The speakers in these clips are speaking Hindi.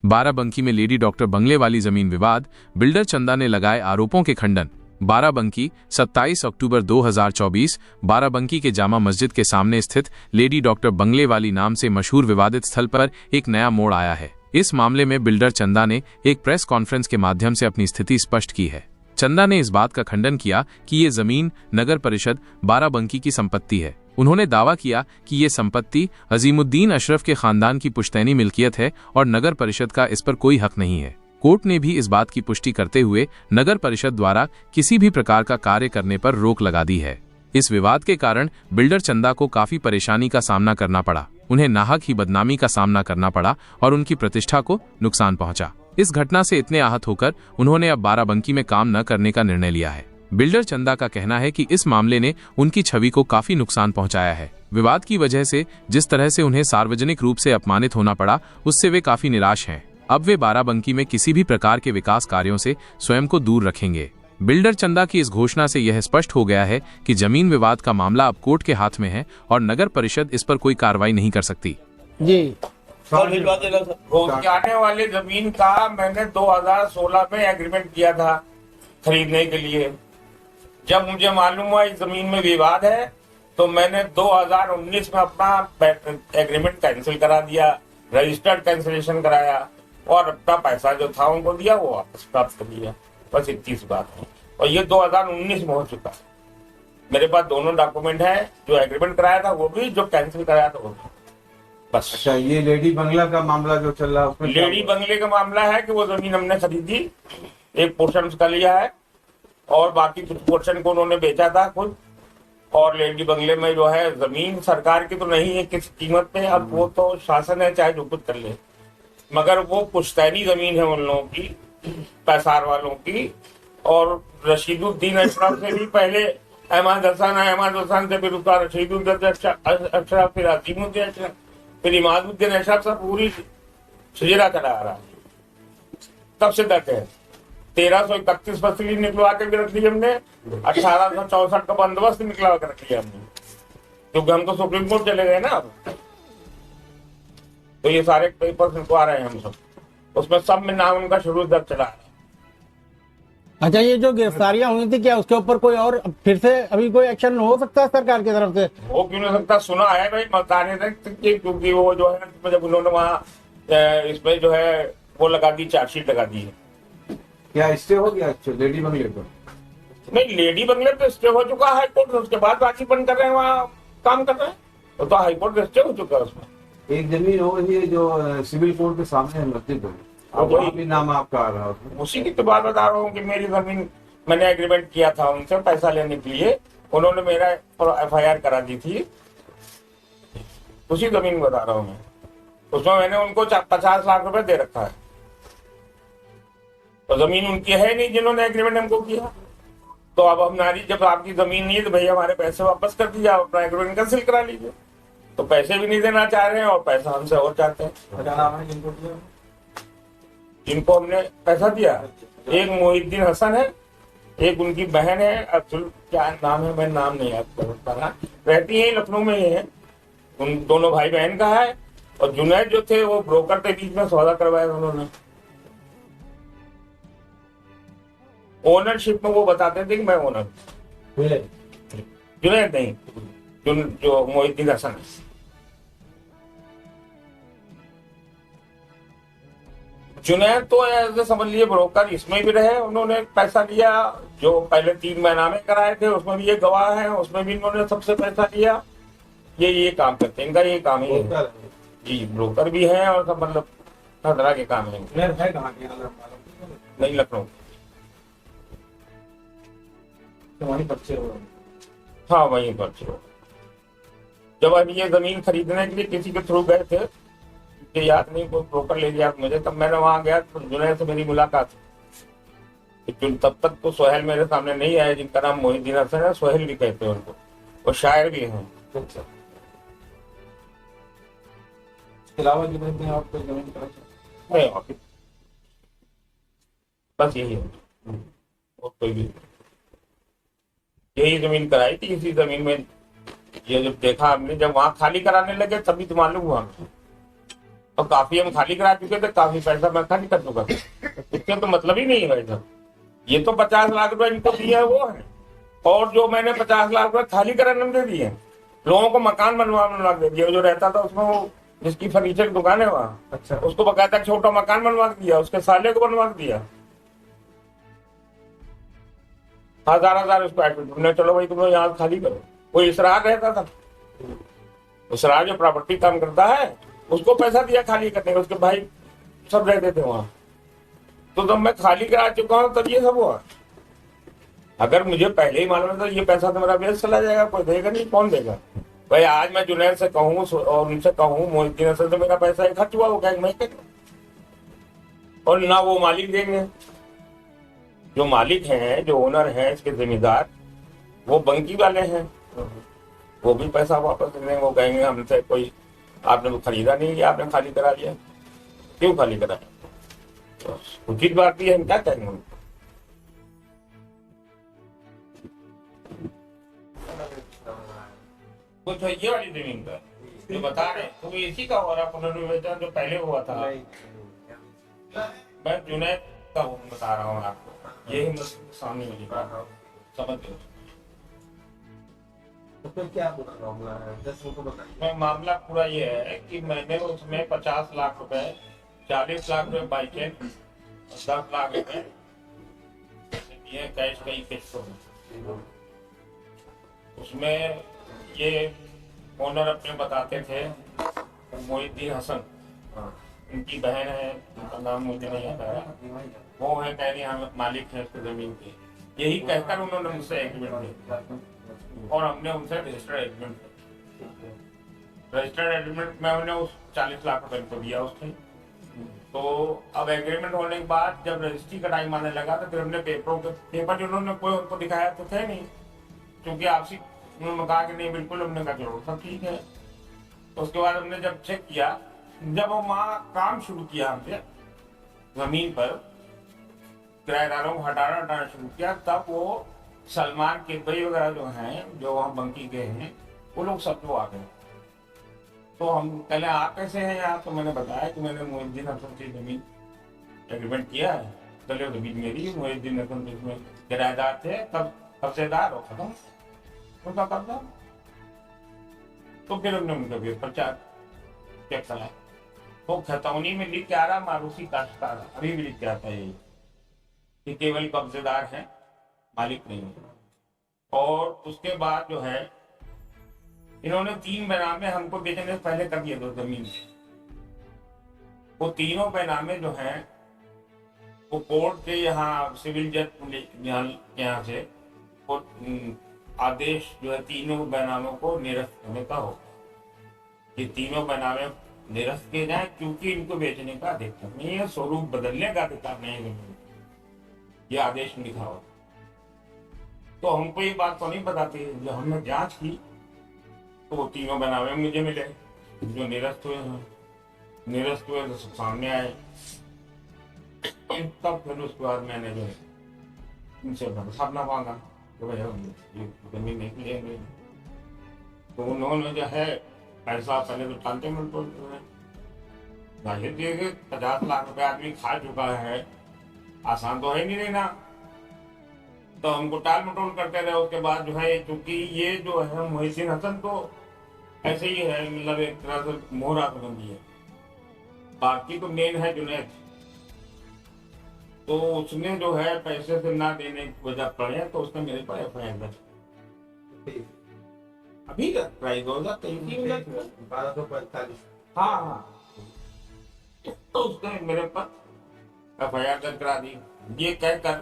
बाराबंकी में लेडी डॉक्टर बंगले वाली जमीन विवाद, बिल्डर चंदा ने लगाए आरोपों के खंडन। बाराबंकी 27 अक्टूबर 2024 बाराबंकी के जामा मस्जिद के सामने स्थित लेडी डॉक्टर बंगले वाली नाम से मशहूर विवादित स्थल पर एक नया मोड़ आया है। इस मामले में बिल्डर चंदा ने एक प्रेस कॉन्फ्रेंस के माध्यम से अपनी स्थिति स्पष्ट की है। चंदा ने इस बात का खंडन किया कि ये जमीन नगर परिषद बाराबंकी की संपत्ति है। उन्होंने दावा किया कि ये संपत्ति अजीमुद्दीन अशरफ के खानदान की पुश्तैनी मिल्कियत है और नगर परिषद का इस पर कोई हक नहीं है। कोर्ट ने भी इस बात की पुष्टि करते हुए नगर परिषद द्वारा किसी भी प्रकार का कार्य करने पर रोक लगा दी है। इस विवाद के कारण बिल्डर चंदा को काफी परेशानी का सामना करना पड़ा। उन्हें नाहक ही बदनामी का सामना करना पड़ा और उनकी प्रतिष्ठा को नुकसान पहुंचा। इस घटना से इतने आहत होकर उन्होंने अब बाराबंकी में काम न करने का निर्णय लिया है। बिल्डर चंदा का कहना है कि इस मामले ने उनकी छवि को काफी नुकसान पहुंचाया है। विवाद की वजह से जिस तरह से उन्हें सार्वजनिक रूप से अपमानित होना पड़ा, उससे वे काफी निराश हैं। अब वे बाराबंकी में किसी भी प्रकार के विकास कार्यों से स्वयं को दूर रखेंगे। बिल्डर चंदा की इस घोषणा से यह स्पष्ट हो गया है कि जमीन विवाद का मामला अब कोर्ट के हाथ में है और नगर परिषद इस पर कोई कार्रवाई नहीं कर सकती। जी आने वाली जमीन का मैंने 2016 में एग्रीमेंट किया था खरीदने के लिए। जब मुझे मालूम हुआ इस जमीन में विवाद है तो मैंने 2019 में अपना एग्रीमेंट कैंसिल करा दिया, रजिस्टर्ड कैंसिलेशन कराया और अपना पैसा जो था उनको दिया, वो वापस प्राप्त कर लिया। बस इतनी सी बात है और ये 2019 में हो चुका है। मेरे पास दोनों डॉक्यूमेंट है, जो एग्रीमेंट कराया था वो भी, जो कैंसिल कराया था वो भी। बस। अच्छा, ये लेडी बंगला का मामला जो चल रहा है उसमें लेडी बंगले का मामला है कि वो जमीन हमने खरीदी, एक पोर्शन उसका लिया है और बाकी कुछ पोर्शन को उन्होंने बेचा था खुद। और लेडी बंगले में जो है जमीन सरकार की तो नहीं है किस कीमत पे, अब वो तो शासन है चाहे जो कुछ कर ले, मगर वो पुश्तैनी जमीन है उन लोगों की, पैसार वालों की। और रशीदुद्दीन अशरफ से भी पहले अहमद हसन से फिर उसका रशीदुद्दीन अशरफ, फिर अजीमुद्दीन अशरफ, फिर इमादुद्दीन अशरफ से पूरी शजरा चला आ रहा है। तब से तक है 1331 फसली निकलवा के भी रख ली हमने, 1864 का बंदोबस्त निकलवा के रख लिया हमने, क्योंकि हम तो सुप्रीम कोर्ट चले गए ना अब। तो ये सारे पेपर्स निकलवा रहे हैं हम सब, उसमें सब में नाम उनका शुरू दर्ज चला है। अच्छा, ये जो गिरफ्तारियां हुई थी, क्या उसके ऊपर कोई और फिर से अभी कोई एक्शन हो सकता है सरकार की तरफ से? वो क्यों नहीं सकता, सुना है भाई बताने तक, क्योंकि वो जो है जब उन्होंने वहाँ इसमें जो है वो लगा दी, चार्जशीट लगा दी है। क्या स्टे हो गया लेडी बंगले पर? नहीं, लेडी बंगले पे स्टे हो चुका है हाईकोर्ट, उसके बाद बाकी बंद कर रहे हैं, वहाँ काम कर रहे हैं, तो हाईकोर्ट में स्टे हो चुका है। उसमें एक जमीन हो रही है जो सिविल कोर्ट के सामने है मस्जिद, भी नाम आपका आ रहा है, उसी की तो बात बता रहा हूँ कि मेरी जमीन मैंने एग्रीमेंट किया था उनसे पैसा लेने के लिए, उन्होंने मेरा FIR करा दी थी, उसी जमीन बता रहा हूँ मैं। उसमें मैंने उनको 50 लाख रुपए दे रखा है, तो जमीन उनकी है नहीं जिन्होंने एग्रीमेंट हमको किया। तो अब हमारी जब आपकी जमीन नहीं है तो भैया हमारे पैसे वापस कर दीजिए, आप अपना एग्रीमेंट कैंसिल करा लीजिए। तो पैसे भी नहीं देना चाह रहे हैं और पैसा हमसे और चाहते हैं। जिनको हमने पैसा दिया, एक मोहिद्दीन हसन है, एक उनकी बहन है, अब्दुल क्या नाम है, मैं नाम नहीं याद कर रहा, रहती है लखनऊ में ही है, उन दोनों भाई बहन का है। और जुनैद जो थे वो ब्रोकर के बीच में सौदा करवाया उन्होंने। ओनरशिप में वो बताते थे कि मैं ओनर, जुनैद नहीं, जो मोहिद्दीन हसन है। जुनैद तो ऐसे समझ लिए ब्रोकर, इसमें भी रहे, उन्होंने पैसा लिया, जो पहले 3 महीनामे कराए थे उसमें भी ये गवाह है, उसमें भी इन्होंने सबसे पैसा लिया। ये काम करते हैं, इनका ये काम ही है जी, ब्रोकर भी है और सब, मतलब हर तरह के काम है। नहीं, लखनऊ। हाँ, वहीं पर। जब अब ये जमीन खरीदने के लिए किसी के थ्रू गए थे, मुझे याद नहीं, कोई ब्रोकर ले गया मुझे, तब मैंने वहां गया तो जुनैद से मेरी मुलाकात। तब तक तो सोहेल मेरे सामने नहीं आया, जिनका नाम मोहिद्दीन हसन है, सोहेल भी कहते हैं उनको, वो शायर भी हैं। इसके अलावा आपको जमीन नहीं, बस यही है, और कोई भी यही जमीन कराई थी। इसी जमीन में ये जब देखा हमने, जब वहां खाली कराने लगे तभी तो मालूम हुआ। तो काफी हम खाली करा चुके थे, काफी पैसा मैं खाली कर चुका था। इससे तो मतलब ही नहीं है भाई साहब। ये तो 50 लाख रुपए इनको दिया है वो है, और जो मैंने 50 लाख रुपए खाली कराने में दे दिए, लोगों को मकान बनवा दे दिया। जो रहता था उसमें, वो जिसकी फर्नीचर की दुकान है वहाँ, अच्छा। उसको बकायदा छोटा मकान बनवा दिया, उसके साले को बनवा दिया 1000 स्क्वायर फीट। तुमने चलो भाई तुम लोग यहाँ खाली करो। कोई इसरार रहता था, इसरार जो प्रॉपर्टी काम करता है उसको पैसा दिया खाली करने, उसके भाई सब रहते थे वहां। तो जब मैं खाली करा चुका हूँ तब ये सब हुआ। अगर मुझे पहले ही मालूम था ये पैसा तो मेरा वेस्ट चला जाएगा, कोई देगा नहीं, कौन देगा भाई। आज मैं जुनैद से कहूँ और उनसे कहूँ मोहिद्दीन हसन से, मेरा पैसा एक खर्च हुआ, वो कहेंगे मैं क्या करूं? और ना वो मालिक देंगे, जो मालिक हैं, जो ओनर हैं, इसके जिम्मेदार वो बंकी वाले हैं, वो भी पैसा वापस देंगे। वो कहेंगे हमसे कोई आपने तो खरीदा नहीं किया, आपने खाली करा लिया, क्यों खाली कराया? तो उचित बात भी है, हम क्या कहेंगे उनको? कुछ ये वाली जमीन का जो बता रहे तो वो इसी का हो रहा पुनर्विवेचन जो पहले हुआ था। मैं जुनैद का बता रहा हूँ आपको, यही सामने वाली बात समझ लो। तो क्या पूरा मामला है, 10 को बताइए। मामला पूरा ये है कि मैंने उसमें 50 लाख रुपए, 40 लाख रुपए बाई चेक, 10 लाख रुपए दिए कैश कई किस्तों में। उसमें ये ओनर अपने बताते थे मोहिद्दीन हसन, उनकी बहन है, उनका नाम मुझे नहीं याद आ रहा, वो है कह रही हम मालिक है उसकी जमीन के। यही कहकर उन्होंने मुझसे एग्रीमेंट दिया और हमने उनसे रजिस्टर्ड एग्रीमेंट में उन्हें उस 40 लाख रुपए को दिया उसने। तो अब एग्रीमेंट होने के बाद जब रजिस्ट्री का टाइम आने लगा तो फिर हमने पेपर जो उन्होंने कोई उनको दिखाया तो थे नहीं, क्योंकि आपसी उन्होंने कहा कि नहीं बिल्कुल, हमने कहा चलो सब ठीक है। तो उसके बाद हमने जब चेक किया, जब वो वहाँ काम शुरू किया हमसे जमीन पर किराएदारों को हटाना शुरू किया, तब वो सलमान किदवई वगैरह जो हैं, जो वहाँ बंकी के हैं, वो लोग सब लोग आ गए। तो हम पहले आ कैसे हैं यहाँ, तो मैंने बताया कि मैंने मोहिद्दीन हसन की जमीन एग्रीमेंट किया है, चलो जमीन मेरी, मोहिद्दीन हसन जिसमें किराएदार थे तब कब्जेदार हो खत्म उनका कब्जा। तो फिर हमने उनका भी प्रचार चेक कराया, तो खतौनी में लिख के आ रहा मारूसी काश्तकार, अभी भी लिख के आता है कि केवल कब्जेदार हैं, मालिक नहीं है। और उसके बाद जो है इन्होंने 3 बेनामे हमको बेचने से पहले कर दिए 2 जमीन। वो तीनों बेनामे जो हैं वो कोर्ट के यहाँ सिविल जज यहाँ से वो आदेश जो है तीनों बेनामों को निरस्त करने का हो, ये तीनों बेनामे निरस्त किए जाए, क्योंकि इनको बेचने का अधिकार नहीं है, स्वरूप बदलने का अधिकार नहीं है, ये आदेश में लिखा हो। तो हमको ये बात तो नहीं बताती, जब हमने जांच की तो वो तीनों बेनामे मुझे मिले जो निरस्त हुए हैं। निरस्त हुए तो सब सामने आए, तब फिर उसके बाद मैंने जो है उनसे भरसाना मांगा कि भैया ये जमीन नहीं मिलेंगे। तो उन्होंने जो है पैसा पहले तो टालते मटोल जाहिर दिए कि 50 लाख रुपए आदमी खा चुका है, आसान तो है नहीं लेना। तो हमको टाल मटोल करते रहे। उसके बाद जो है क्योंकि ये जो है मोहिद्दीन हसन तो ऐसे ही है, मतलब एक तरह से मोहरा बंदी है, बाकी तो मेन है जुनैद। तो उसने जो है पैसे से ना देने की वजह पड़े तो उसने मेरे पर एफआईआर दर्ज अभी प्राइस 2023 1245। हाँ, तो उसने मेरे पर एफआईआर दर्ज करा दी, ये कहकर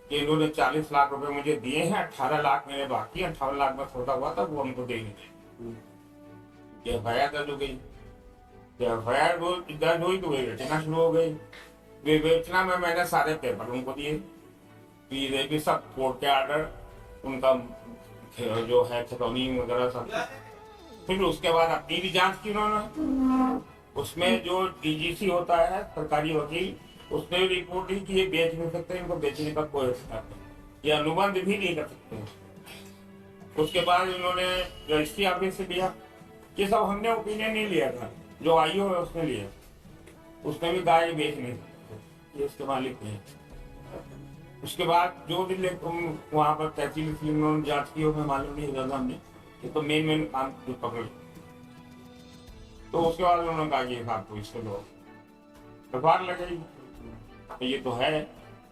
कि इन्होंने 40 लाख रुपए मुझे दिए हैं, 18 लाख मेरे बाकी, 58 लाख में सौदा हुआ था वो हमको दे नहीं। एफआईआर दर्ज हो गई, एफआईआर दर्ज हुई तो विवेचना शुरू हो गई। विवेचना में मैंने सारे पेपर उनको दिए, भी सब कोर्ट के आर्डर, उनका जो है खतौनी वगैरह सब। फिर उसके बाद अपनी भी जांच की उन्होंने, उसमें जो डीजीसी होता है सरकारी वकील, उसने रिपोर्ट दी कि ये बेच नहीं सकते, इनको बेचने का कोई अधिकार नहीं, ये अनुबंध भी नहीं कर सकते। उसके बाद इन्होंने रजिस्ट्री ऑफिस से लिया, ये सब हमने ओपिनियन नहीं लिया था, जो आईओ है उसने लिए, उसने भी कहा ये बेच नहीं सकते, ये इसके मालिक नहीं। उसके बाद जो भी वहां पर तहसील की उन्होंने जांच की, हमें मालूम नहीं लगा हमने कि तो मेन काम जो पकड़, तो उसके बाद उन्होंने कहा कि आपको इसको लो, एफआईआर लगाई। तो ये तो है,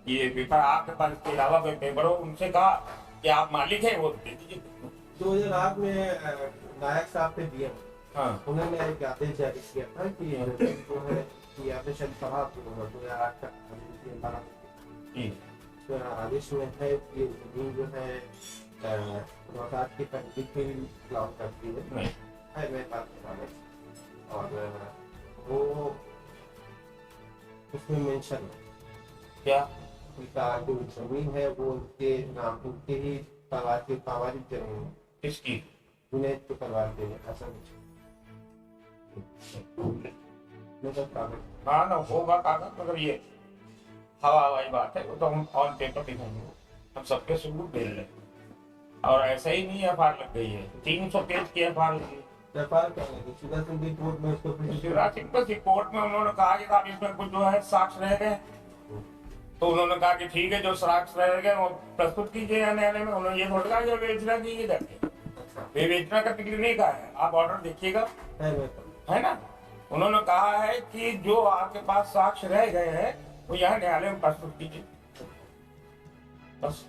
ये पेपर आपके पास, इसके अलावा कोई पेपर हो, उनसे कहा कि आप मालिक हैं, वो दे दीजिए। 2008 में नायक साहब थे डीएम, हाँ, उन्होंने एक आदेश जारी किया था कि जो है कि आदेश समाप्त होगा 2008 तक। आदेश में है कि जमीन जो है रोहतास की तकलीफ भी बिलोंग करती है मेरे पास, और वो उसमें मेंशन है क्या उनका जो जमीन है वो उनके नाम, उनके ही परिवार की पारिवारिक जमीन है। किसकी? जुनैद के परिवार के असल हाँ ना, होगा कागज, मगर ये हवा हवाई बात है, वो तो हम ऑन पेपर दिखाएंगे, हम सबके सबूत दे रहे हैं। और ऐसा ही नहीं एफआईआर लग गई है, 300 पेज की एफआईआर लगी। शिवराज सिंह की कोर्ट में उसको शिवराज सिंह बस कोर्ट में उन्होंने कहा कि साहब इसमें कुछ जो है साक्ष्य रह गए, तो उन्होंने कहा कि ठीक है, जो साक्ष्य रह गए वो प्रस्तुत कीजिए न्यायालय में। उन्होंने ये थोड़ा कहा कि बेचना कीजिए जाके, बेचना का टिकट नहीं कहा है, आप ऑर्डर देखिएगा, है ना। उन्होंने कहा है कि जो आपके पास साक्ष्य रह गए हैं वो यहाँ न्यायालय में प्रस्तुत कीजिए, बस।